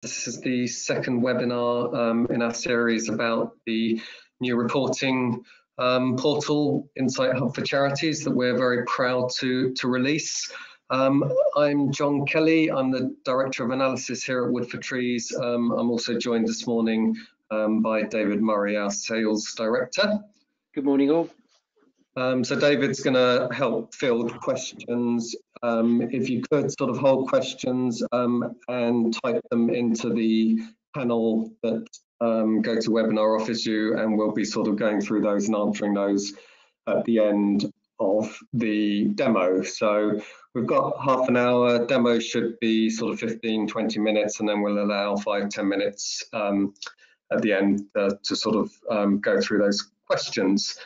This is the second webinar in our series about the new reporting portal, InsightHub for Charities, that we're very proud to release. I'm John Kelly. I'm the Director of Analysis here at Wood for Trees. I'm also joined this morning by David Murray, our Sales Director. Good morning, all. So David's going to help field questions. If you could sort of hold questions and type them into the panel that GoToWebinar offers you, and we'll be sort of going through those and answering those at the end of the demo. So we've got half an hour. Demo should be sort of 15-20 minutes, and then we'll allow 5-10 minutes at the end to sort of go through those questions.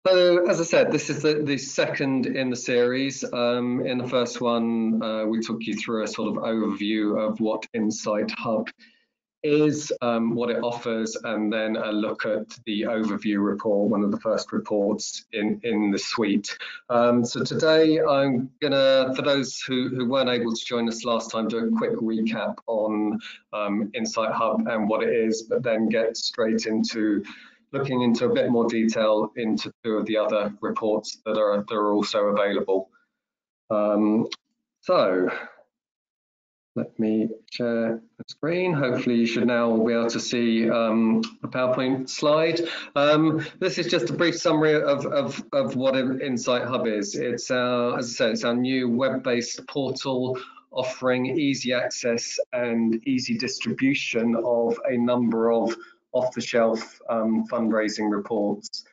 So as I said, this is the second in the series. In the first one, we took you through a sort of overview of what InsightHub is, what it offers, and then a look at the overview report, one of the first reports in the suite. So today I'm gonna, for those who weren't able to join us last time, do a quick recap on InsightHub and what it is, but then get straight into looking into a bit more detail into two of the other reports that are also available. So let me share the screen. Hopefully you should now be able to see the PowerPoint slide. This is just a brief summary of what InsightHub is. It's our, as I said, it's our new web-based portal offering easy access and easy distribution of a number of off-the-shelf fundraising reports,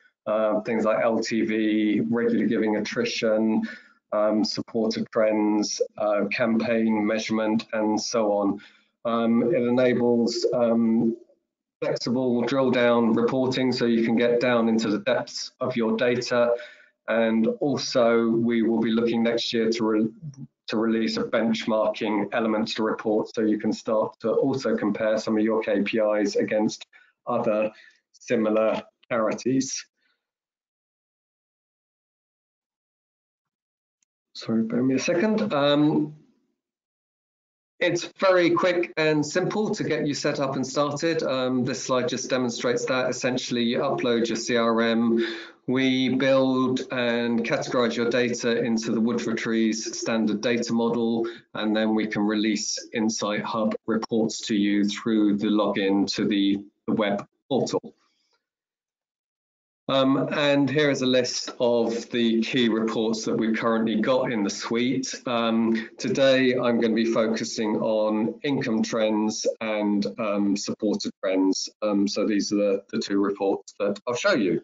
things like LTV, regular giving attrition, supported trends, campaign measurement, and so on. It enables flexible drill down reporting, so you can get down into the depths of your data. And also we will be looking next year to release a benchmarking element to report, so you can start to also compare some of your KPIs against other similar charities. Sorry, bear me a second. It's very quick and simple to get you set up and started. This slide just demonstrates that. Essentially, you upload your CRM, we build and categorize your data into the Wood for Trees standard data model, and then we can release InsightHub reports to you through the login to the web portal. And here is a list of the key reports that we've currently got in the suite. Today, I'm going to be focusing on income trends and supported trends. So these are the two reports that I'll show you.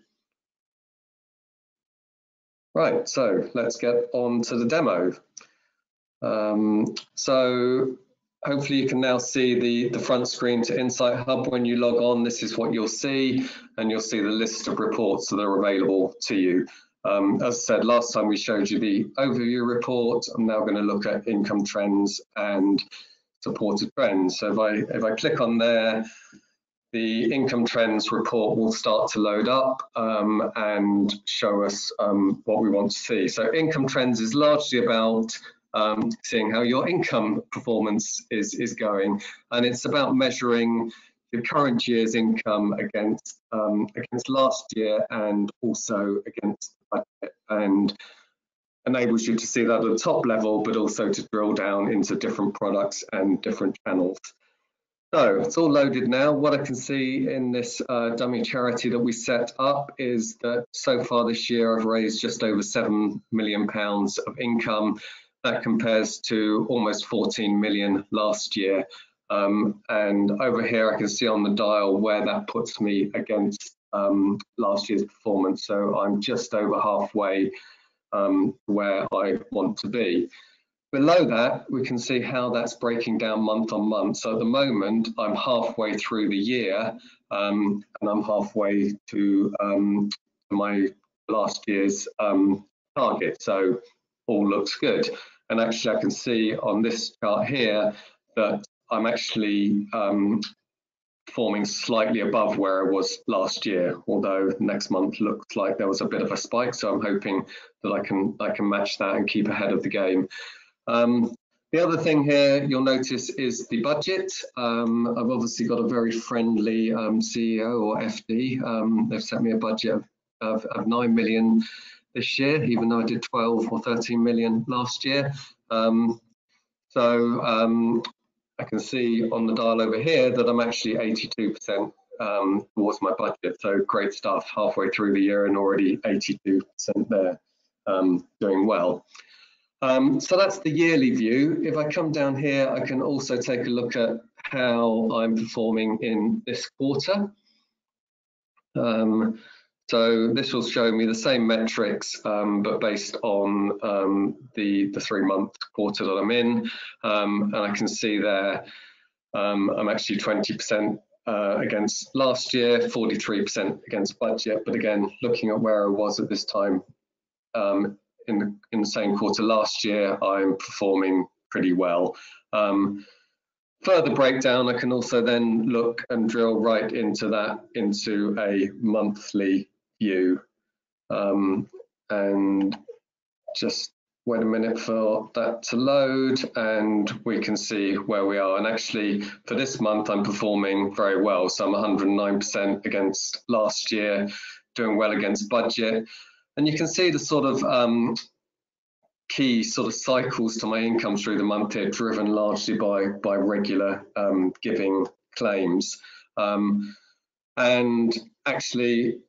Right, so let's get on to the demo. So hopefully you can now see the front screen to InsightHub. When you log on, this is what you'll see, and you'll see the list of reports that are available to you. As I said, last time we showed you the overview report. I'm now going to look at income trends and supported trends. So if I click on there, the income trends report will start to load up and show us what we want to see. So income trends is largely about seeing how your income performance is going, and it's about measuring your current year's income against last year and also against the budget, and enables you to see that at the top level, but also to drill down into different products and different channels. So it's all loaded now. What I can see in this dummy charity that we set up is that so far this year I've raised just over £7 million of income. That compares to almost 14 million last year. And over here I can see on the dial where that puts me against last year's performance. So I'm just over halfway where I want to be. Below that, we can see how that's breaking down month on month. So at the moment, I'm halfway through the year, and I'm halfway to my last year's target. So all looks good. And actually, I can see on this chart here that I'm actually performing slightly above where I was last year, although next month looks like there was a bit of a spike. So I'm hoping that I can match that and keep ahead of the game. The other thing here you'll notice is the budget. I've obviously got a very friendly CEO or FD. They've set me a budget of 9 million this year, even though I did 12 or 13 million last year. I can see on the dial over here that I'm actually 82% towards my budget. So great stuff, halfway through the year and already 82% there, doing well. So that's the yearly view. If I come down here, I can also take a look at how I'm performing in this quarter. So this will show me the same metrics, but based on the 3-month quarter that I'm in. And I can see there I'm actually 20% against last year, 43% against budget. But again, looking at where I was at this time in the same quarter last year, I'm performing pretty well. Further breakdown, I can also then look and drill right into that, into a monthly view. And just wait a minute for that to load, and we can see where we are. And actually, for this month, I'm performing very well. So I'm 109% against last year, doing well against budget. And you can see the sort of key sort of cycles to my income through the month here, driven largely by regular giving claims. And actually,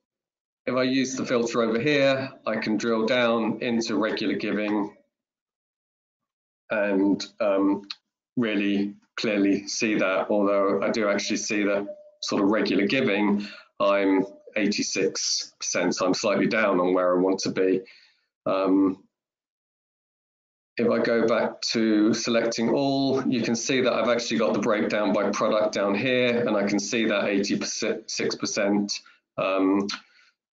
if I use the filter over here, I can drill down into regular giving and really clearly see that, although I do actually see that sort of regular giving, I'm 86%, so I'm slightly down on where I want to be. If I go back to selecting all, you can see that I've actually got the breakdown by product down here, and I can see that 86%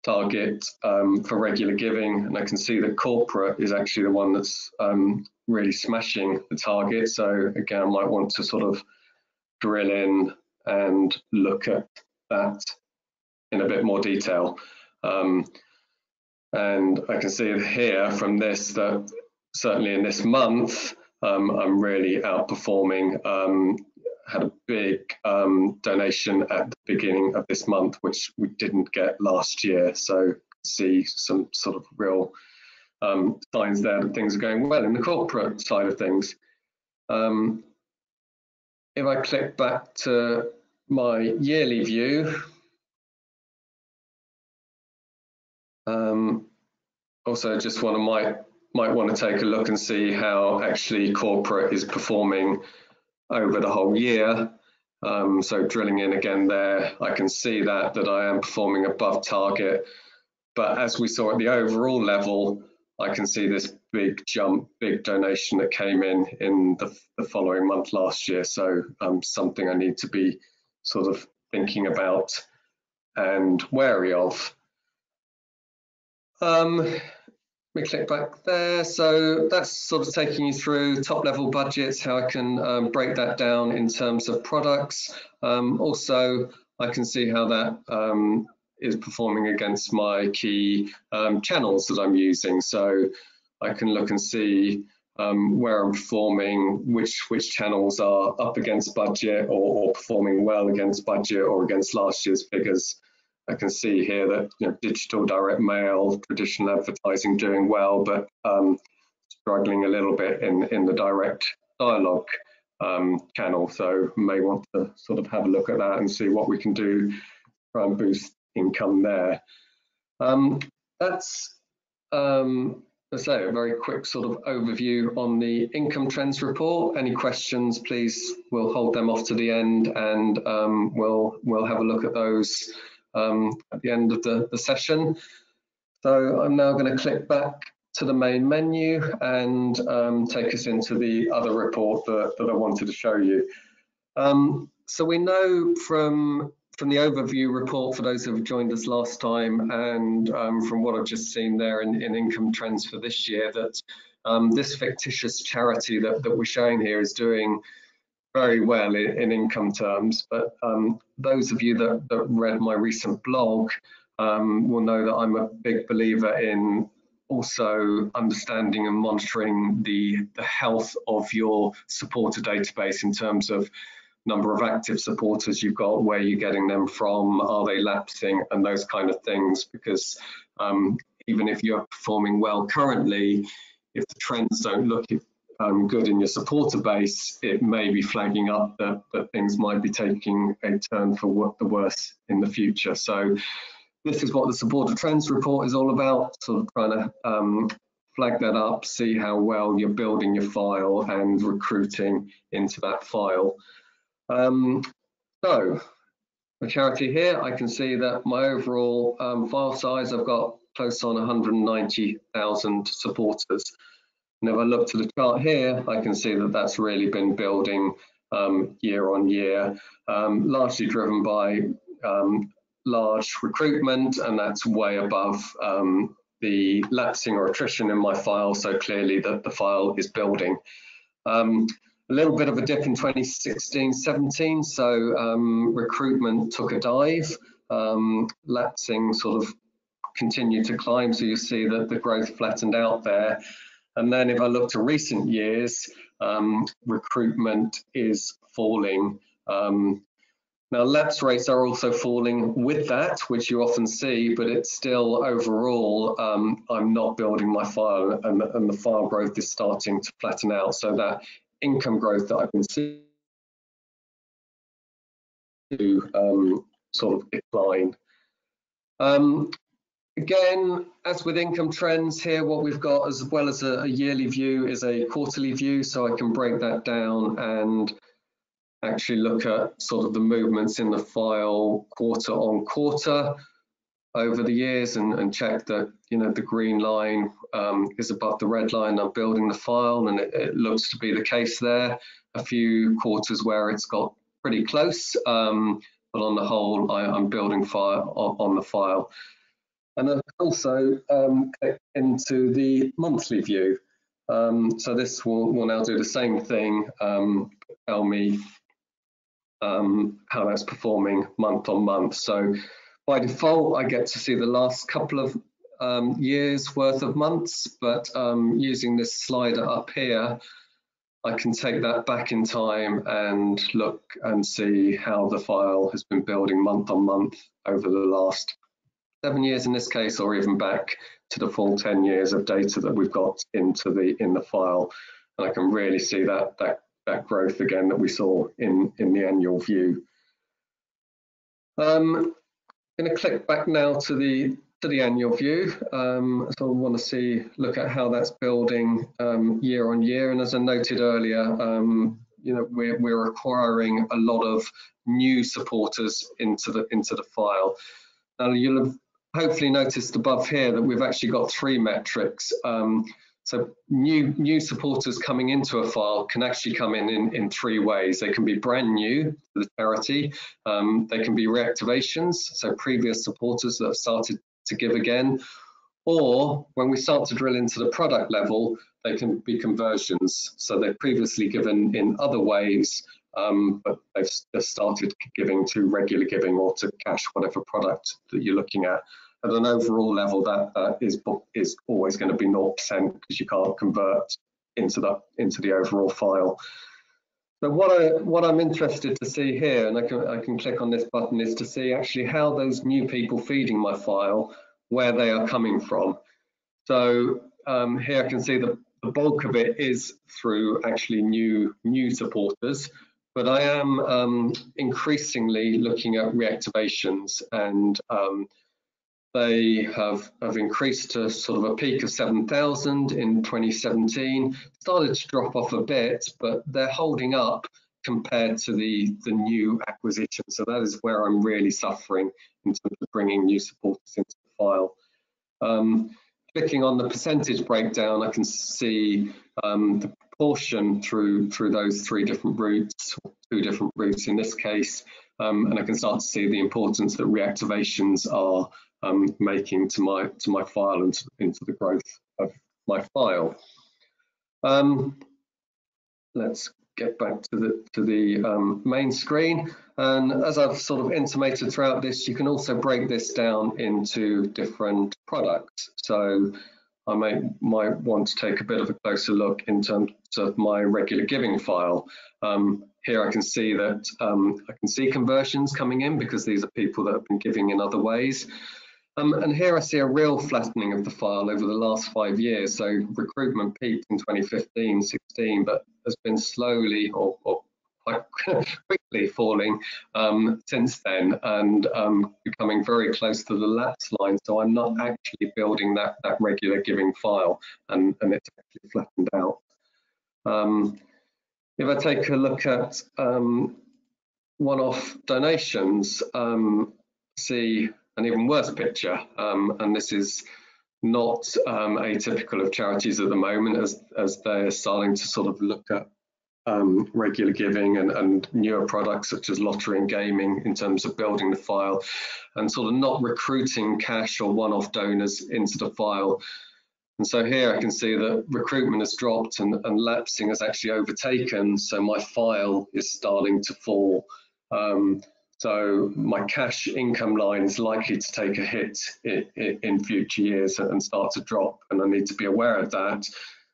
target for regular giving, and I can see that corporate is actually the one that's really smashing the target. So again, I might want to sort of drill in and look at that in a bit more detail. And I can see here from this that certainly in this month, I'm really outperforming. Had a big donation at the beginning of this month, which we didn't get last year. So see some sort of real signs there that things are going well in the corporate side of things. If I click back to my yearly view, also just might want to take a look and see how actually corporate is performing over the whole year. So drilling in again there, I can see that I am performing above target. But as we saw at the overall level, I can see this big jump, big donation that came in the following month last year. So something I need to be sort of thinking about and wary of. We click back there. So that's sort of taking you through top level budgets, how I can break that down in terms of products. Also, I can see how that is performing against my key channels that I'm using. So I can look and see where I'm performing, which channels are up against budget or performing well against budget or against last year's figures. I can see here that digital direct mail, traditional advertising doing well, but struggling a little bit in the direct dialogue channel. So may want to sort of have a look at that and see what we can do to try and boost income there. That's let's say a very quick sort of overview on the income trends report. Any questions, please, we'll hold them off to the end, and we'll have a look at those at the end of the session. So I'm now going to click back to the main menu and take us into the other report that I wanted to show you. So we know from the overview report, for those who have joined us last time, and from what I've just seen there in income trends for this year, that this fictitious charity that we're showing here is doing very well in income terms. But those of you that read my recent blog will know that I'm a big believer in also understanding and monitoring the health of your supporter database in terms of number of active supporters you've got, where you're getting them from, are they lapsing, and those kind of things, because even if you're performing well currently, if the trends don't look good in your supporter base, it may be flagging up that things might be taking a turn for the worse in the future. So this is what the supporter trends report is all about, sort of trying to flag that up, see how well you're building your file and recruiting into that file. So for Charity here, I can see that my overall file size, I've got close on 190,000 supporters. And if I look to the chart here, I can see that that's really been building year on year, largely driven by large recruitment, and that's way above the lapsing or attrition in my file. So clearly that the file is building. A little bit of a dip in 2016-17, so recruitment took a dive, lapsing sort of continued to climb, so you see that the growth flattened out there. And then if I look to recent years, recruitment is falling. Now lapse rates are also falling with that, which you often see, but it's still overall, I'm not building my file, and the file growth is starting to flatten out, so that income growth that I've been seeing to sort of decline. Again, as with income trends here, what we've got as well as a yearly view is a quarterly view, so I can break that down and actually look at sort of the movements in the file quarter on quarter over the years, and check that, you know, the green line is above the red line. I'm building the file, and it looks to be the case there. A few quarters where it's got pretty close, but on the whole, I'm building file on the file. And then also click into the monthly view. So this will now do the same thing, tell me how that's performing month on month. So by default, I get to see the last couple of years worth of months, but using this slider up here, I can take that back in time and look and see how the file has been building month on month over the last 7 years in this case, or even back to the full 10 years of data that we've got in the file. And I can really see that growth again that we saw in the annual view. I'm going to click back now to the annual view. So I want to look at how that's building year on year. And as I noted earlier, you know, we're acquiring a lot of new supporters into the file. Now you'll have hopefully noticed above here that we've actually got 3 metrics. So new supporters coming into a file can actually come in 3 ways. They can be brand new to the charity. They can be reactivations, so previous supporters that have started to give again. Or when we start to drill into the product level, they can be conversions. So they've previously given in other ways, but they've just started giving to regular giving or to cash, whatever product that you're looking at. At an overall level, that is always going to be 0% because you can't convert into the overall file. So what I'm interested to see here, and I can click on this button, is to see actually how those new people feeding my file, where they are coming from. So here I can see the bulk of it is through actually new supporters, but I am increasingly looking at reactivations, and they have increased to sort of a peak of 7,000 in 2017, started to drop off a bit, but they're holding up compared to the new acquisition. So that is where I'm really suffering in terms of bringing new supporters into the file. Clicking on the percentage breakdown, I can see the proportion through those 3 different routes, 2 different routes in this case, and I can start to see the importance that reactivations are making to my file and into the growth of my file. Let's get back to the main screen, and as I've sort of intimated throughout this, you can also break this down into different products. So I might want to take a bit of a closer look in terms of my regular giving file. Here I can see that I can see conversions coming in because these are people that have been giving in other ways. And here I see a real flattening of the file over the last 5 years. So recruitment peaked in 2015-16, but has been slowly or quite quickly falling since then, and becoming very close to the lapse line. So I'm not actually building that regular giving file, and it's actually flattened out. If I take a look at one-off donations, see an even worse picture, and this is not atypical of charities at the moment, as they're starting to sort of look at regular giving and newer products such as lottery and gaming in terms of building the file, and sort of not recruiting cash or one-off donors into the file. And so here I can see that recruitment has dropped and lapsing has actually overtaken, so my file is starting to fall. So my cash income line is likely to take a hit in future years and start to drop, and I need to be aware of that,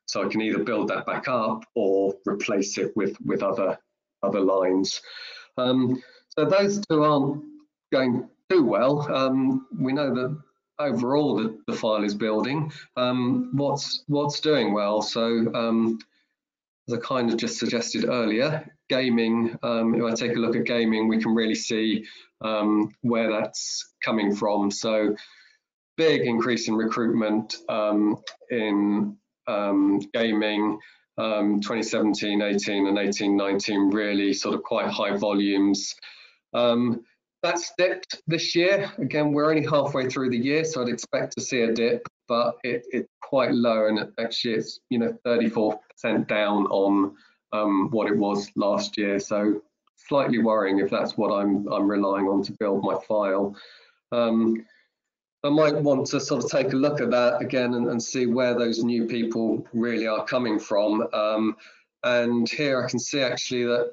so I can either build that back up or replace it with other lines. So those two aren't going too well. We know that overall the file is building. What's doing well? So as I kind of just suggested earlier, gaming, if I take a look at gaming, we can really see where that's coming from. So big increase in recruitment in gaming, 2017, 18 and 18, 19, really sort of quite high volumes. That's dipped this year. Again, we're only halfway through the year, so I'd expect to see a dip, but it's quite low, and actually it's 34% down on what it was last year. So slightly worrying if that's what I'm relying on to build my file. I might want to sort of take a look at that again and see where those new people really are coming from. And here I can see actually that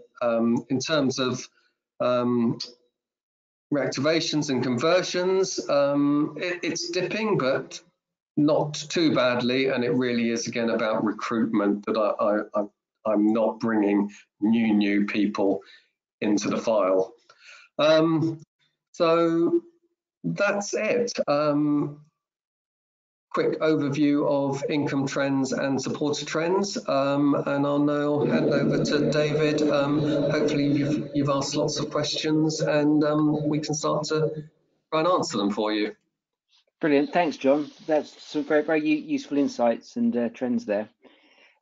in terms of reactivations and conversions, it's dipping, but not too badly, and it really is again about recruitment, that I'm not bringing new people into the file. So that's it. Quick overview of income trends and supporter trends, and I'll now hand over to David. Hopefully you've asked lots of questions, and we can start to try and answer them for you. Brilliant, thanks John. That's some very useful insights and trends there.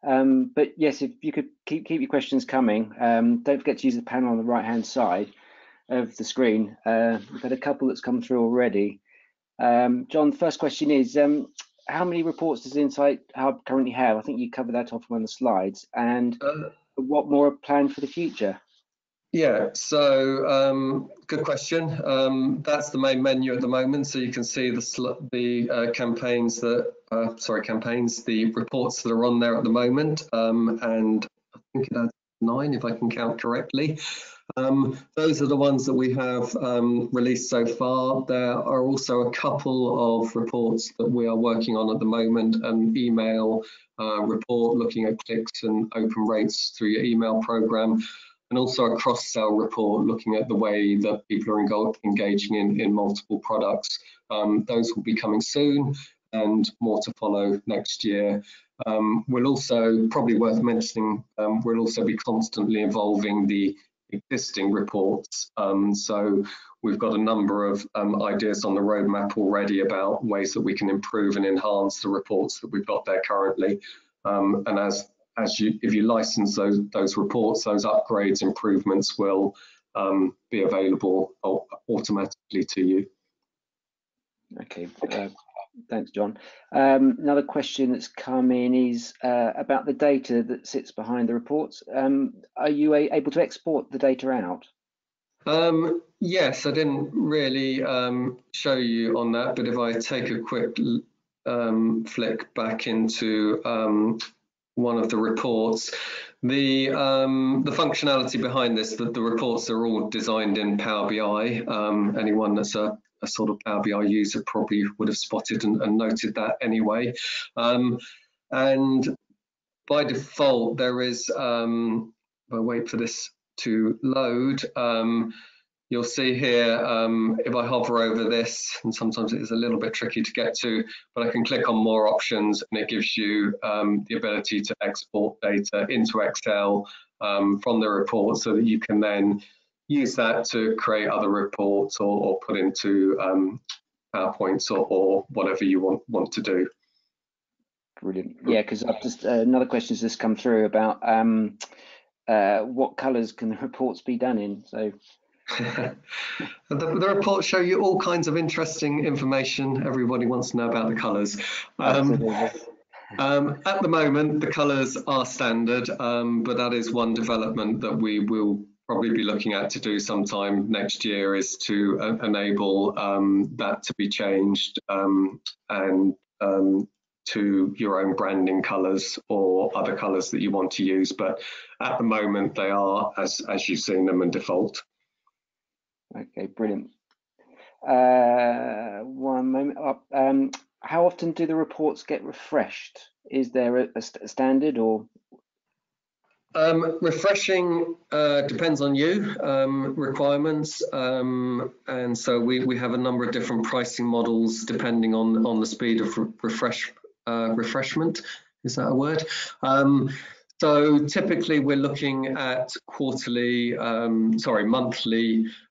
But yes, if you could keep your questions coming. Don't forget to use the panel on the right hand side of the screen. We've had a couple that's come through already. John, the first question is, how many reports does InsightHub currently have? I think you covered that off on the slides. And what more are planned for the future? Yeah, so good question. That's the main menu at the moment. So you can see the campaigns that, the reports that are on there at the moment. And I think it has 9 if I can count correctly. Those are the ones that we have released so far. There are also a couple of reports that we are working on at the moment, an email report looking at clicks and open rates through your email program, and also a cross-sell report looking at the way that people are engaging in multiple products. Those will be coming soon, and more to follow next year. We'll also, probably worth mentioning, we'll also be constantly evolving the existing reports. So we've got a number of ideas on the roadmap already about ways that we can improve and enhance the reports that we've got there currently. And if you license those reports, those upgrades, improvements will be available automatically to you. Okay, thanks, John. Another question that's come in is about the data that sits behind the reports. Are you able to export the data out? Yes, I didn't really show you on that, but if I take a quick flick back into one of the reports, the functionality behind this, that the reports are all designed in Power BI. Anyone that's a a sort of Power BI user probably would have spotted and noted that anyway. And by default, there is, I'll wait for this to load. You'll see here, if I hover over this, and sometimes it is a little bit tricky to get to, but I can click on more options and it gives you the ability to export data into Excel from the report, so that you can then use that to create other reports or put into PowerPoints or whatever you want to do. Brilliant. Yeah, because I've just another question has just come through about what colours can the reports be done in. So the reports show you all kinds of interesting information. Everybody wants to know about the colours. At the moment, the colours are standard, but that is one development that we will probably be looking at to do sometime next year, is to enable that to be changed and to your own branding colours or other colours that you want to use. But at the moment, they are as you've seen them in default. Okay, brilliant. One moment. How often do the reports get refreshed? Is there a standard or? Refreshing depends on you, requirements, and so we have a number of different pricing models depending on the speed of refreshment. Is that a word? So typically we're looking at monthly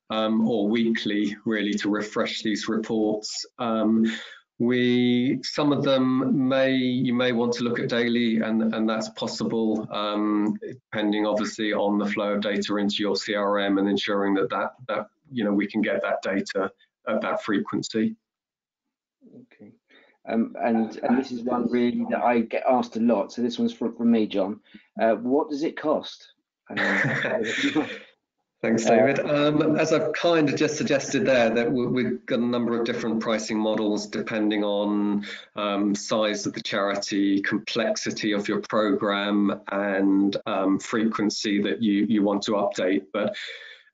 or weekly, really, to refresh these reports. Some of them you may want to look at daily, and that's possible, depending obviously on the flow of data into your CRM and ensuring that we can get that data at that frequency. Okay. And this is one really that I get asked a lot. So this one's from me, John. What does it cost? Thanks, David. As I've kind of just suggested there, that we've got a number of different pricing models depending on size of the charity, complexity of your program, and frequency that you want to update. But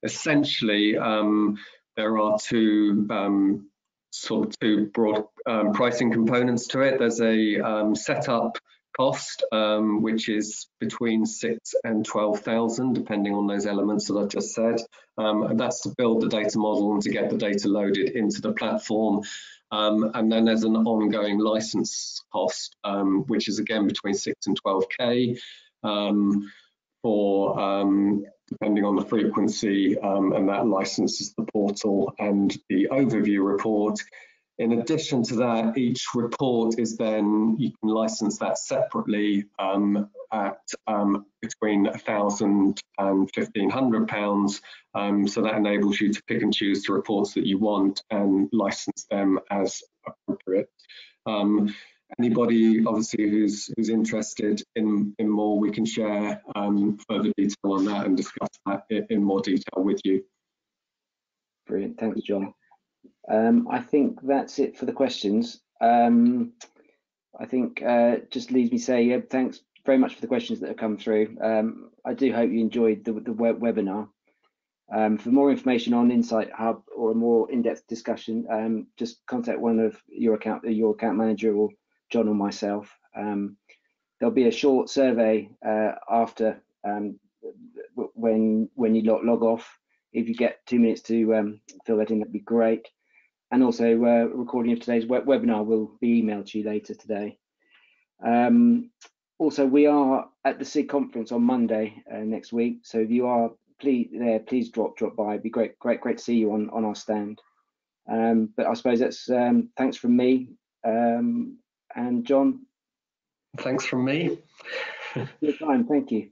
essentially, there are two broad pricing components to it. There's a setup cost, which is between 6,000 and 12,000, depending on those elements that I've just said. And that's to build the data model and to get the data loaded into the platform. And then there's an ongoing license cost, which is again between 6 and 12K for depending on the frequency, and that licenses the portal and the overview report. In addition to that, each report is then, you can license that separately at between £1,000 and £1,500. So that enables you to pick and choose the reports that you want and license them as appropriate. Anybody obviously who's interested in more, we can share further detail on that and discuss that in more detail with you. Brilliant, thanks, John. I think that's it for the questions. I think just leaves me to say thanks very much for the questions that have come through. I do hope you enjoyed the webinar. For more information on InsightHub or a more in-depth discussion, just contact one of your account manager or John or myself. There'll be a short survey after when you log off. If you get 2 minutes to fill that in, that'd be great. And also, a recording of today's webinar will be emailed to you later today. Also, we are at the SIG conference on Monday next week. So if you are please drop by. It'd be great to see you on our stand. But I suppose that's thanks from me. And John. Thanks from me. Your time. Thank you.